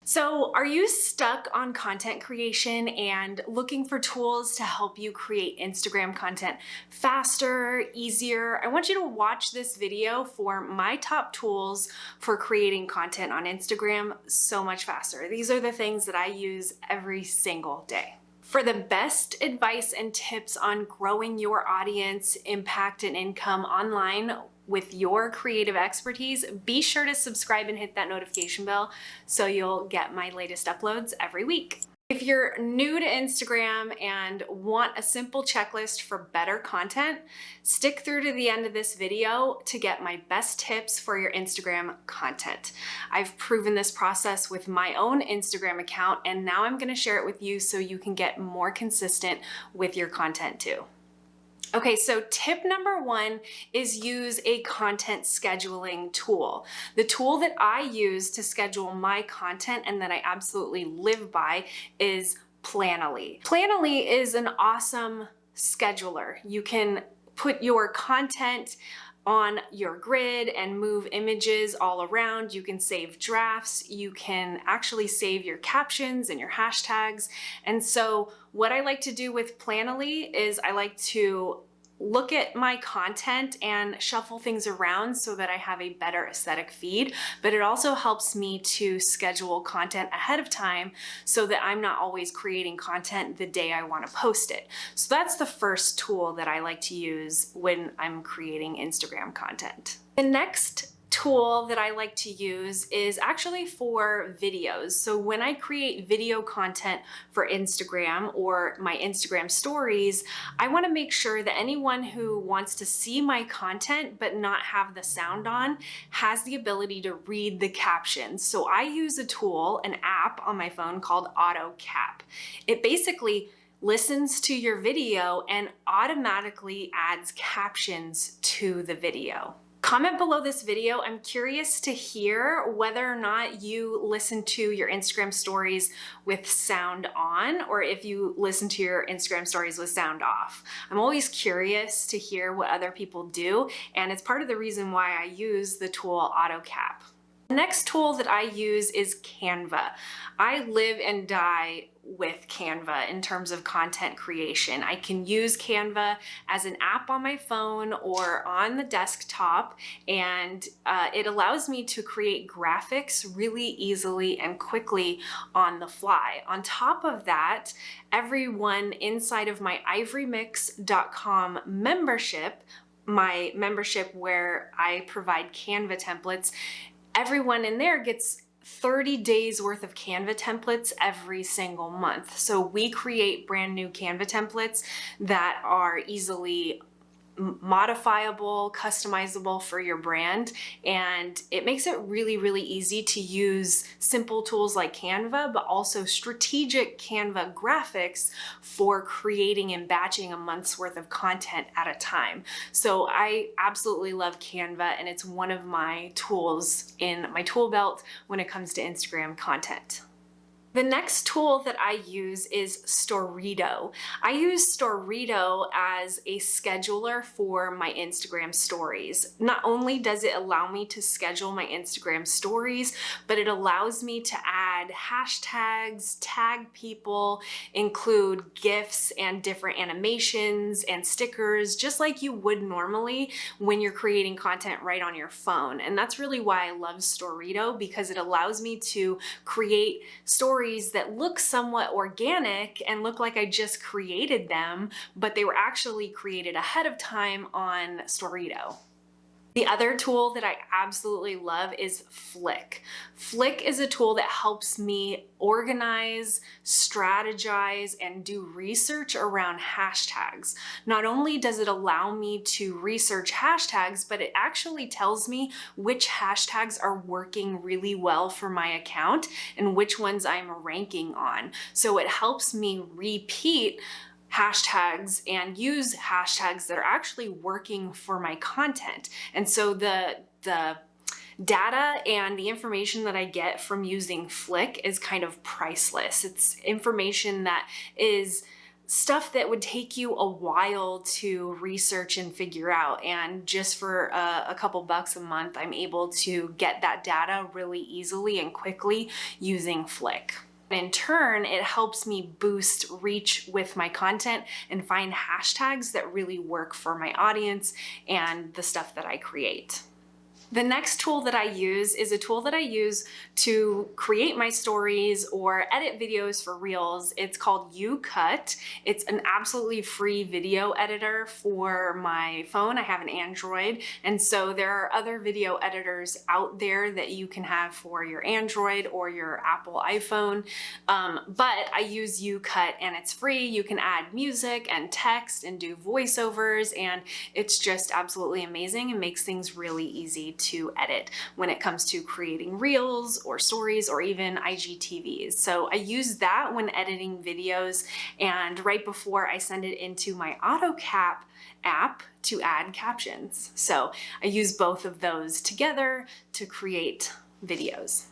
So, are you stuck on content creation and looking for tools to help you create Instagram content faster, easier? I want you to watch this video for my top tools for creating content on Instagram so much faster. These are the things that I use every single day. For the best advice and tips on growing your audience, impact, and income online with your creative expertise, be sure to subscribe and hit that notification bell so you'll get my latest uploads every week. If you're new to Instagram and want a simple checklist for better content, stick through to the end of this video to get my best tips for your Instagram content. I've proven this process with my own Instagram account, and now I'm going to share it with you so you can get more consistent with your content too. Okay, so tip number one is use a content scheduling tool. The tool that I use to schedule my content and that I absolutely live by is Planoly. Planoly is an awesome scheduler. You can put your content on your grid and move images all around. You can save drafts. You can actually save your captions and your hashtags. And so what I like to do with Planoly is I like to look at my content and shuffle things around so that I have a better aesthetic feed, but it also helps me to schedule content ahead of time so that I'm not always creating content the day I want to post it. So that's the first tool that I like to use when I'm creating Instagram content. The next tool that I like to use is actually for videos. So when I create video content for Instagram or my Instagram stories, I want to make sure that anyone who wants to see my content but not have the sound on has the ability to read the captions. So I use a tool, an app on my phone called Autocap. It basically listens to your video and automatically adds captions to the video. Comment below this video. I'm curious to hear whether or not you listen to your Instagram stories with sound on or if you listen to your Instagram stories with sound off. I'm always curious to hear what other people do, and it's part of the reason why I use the tool Autocap. The next tool that I use is Canva. I live and die with Canva in terms of content creation. I can use Canva as an app on my phone or on the desktop, and it allows me to create graphics really easily and quickly on the fly. On top of that, everyone inside of my ivorymix.com membership, my membership where I provide Canva templates, everyone in there gets 30 days worth of Canva templates every single month. So we create brand new Canva templates that are easily modifiable, customizable for your brand, and it makes it really, really easy to use simple tools like Canva, but also strategic Canva graphics for creating and batching a month's worth of content at a time. So I absolutely love Canva, and it's one of my tools in my tool belt when it comes to Instagram content. The next tool that I use is Storito. I use Storito as a scheduler for my Instagram stories. Not only does it allow me to schedule my Instagram stories, but it allows me to add hashtags, tag people, include GIFs and different animations and stickers, just like you would normally when you're creating content right on your phone. And that's really why I love Storito, because it allows me to create stories that look somewhat organic and look like I just created them, but they were actually created ahead of time on Storito. The other tool that I absolutely love is Flick. Flick is a tool that helps me organize, strategize, and do research around hashtags. Not only does it allow me to research hashtags, but it actually tells me which hashtags are working really well for my account and which ones I'm ranking on. So it helps me repeat hashtags and use hashtags that are actually working for my content. And so the data and the information that I get from using Flick is kind of priceless. It's information that is stuff that would take you a while to research and figure out. And just for a couple bucks a month, I'm able to get that data really easily and quickly using Flick. In turn, it helps me boost reach with my content and find hashtags that really work for my audience and the stuff that I create. The next tool that I use is a tool that I use to create my stories or edit videos for Reels. It's called UCut. It's an absolutely free video editor for my phone. I have an Android, and so there are other video editors out there that you can have for your Android or your Apple iPhone, but I use UCut and it's free. You can add music and text and do voiceovers, and it's just absolutely amazing and makes things really easy to edit when it comes to creating Reels or stories or even IGTVs. So I use that when editing videos, and right before I send it into my Autocap app to add captions. So I use both of those together to create videos.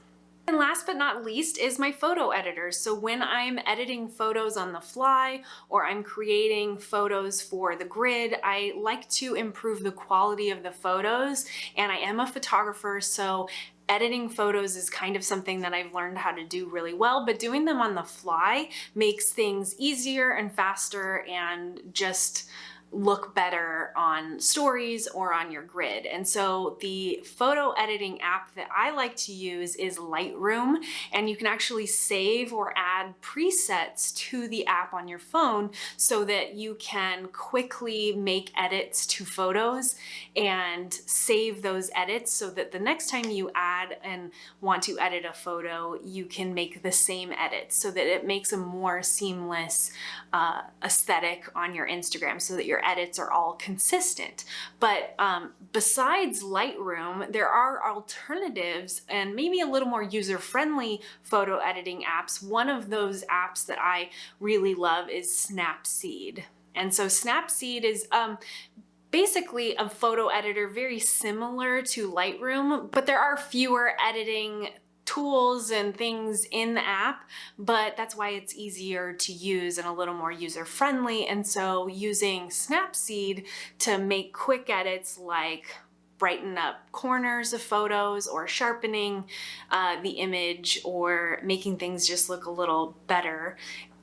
And last but not least is my photo editor. So when I'm editing photos on the fly or I'm creating photos for the grid, I like to improve the quality of the photos. And I am a photographer, so editing photos is kind of something that I've learned how to do really well, but doing them on the fly makes things easier and faster and just look better on stories or on your grid. And so the photo editing app that I like to use is Lightroom, and you can actually save or add presets to the app on your phone so that you can quickly make edits to photos and save those edits so that the next time you add and want to edit a photo, you can make the same edits so that it makes a more seamless aesthetic on your Instagram so that your edits are all consistent. But besides Lightroom, there are alternatives and maybe a little more user-friendly photo editing apps. One of those apps that I really love is Snapseed. And so Snapseed is basically a photo editor very similar to Lightroom, but there are fewer editing tools and things in the app, but that's why it's easier to use and a little more user-friendly. And so using Snapseed to make quick edits like brighten up corners of photos or sharpening the image or making things just look a little better,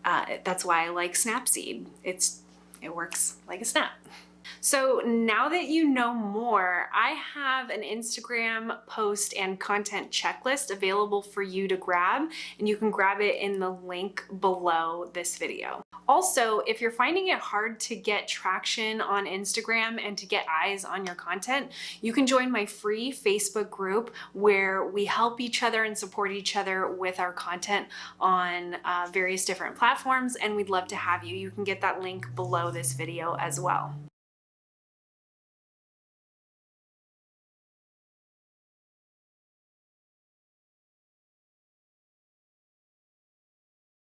that's why I like Snapseed. It works like a snap. So now that you know more, I have an Instagram post and content checklist available for you to grab, and you can grab it in the link below this video. Also, if you're finding it hard to get traction on Instagram and to get eyes on your content, you can join my free Facebook group where we help each other and support each other with our content on various different platforms, and we'd love to have you. You can get that link below this video as well.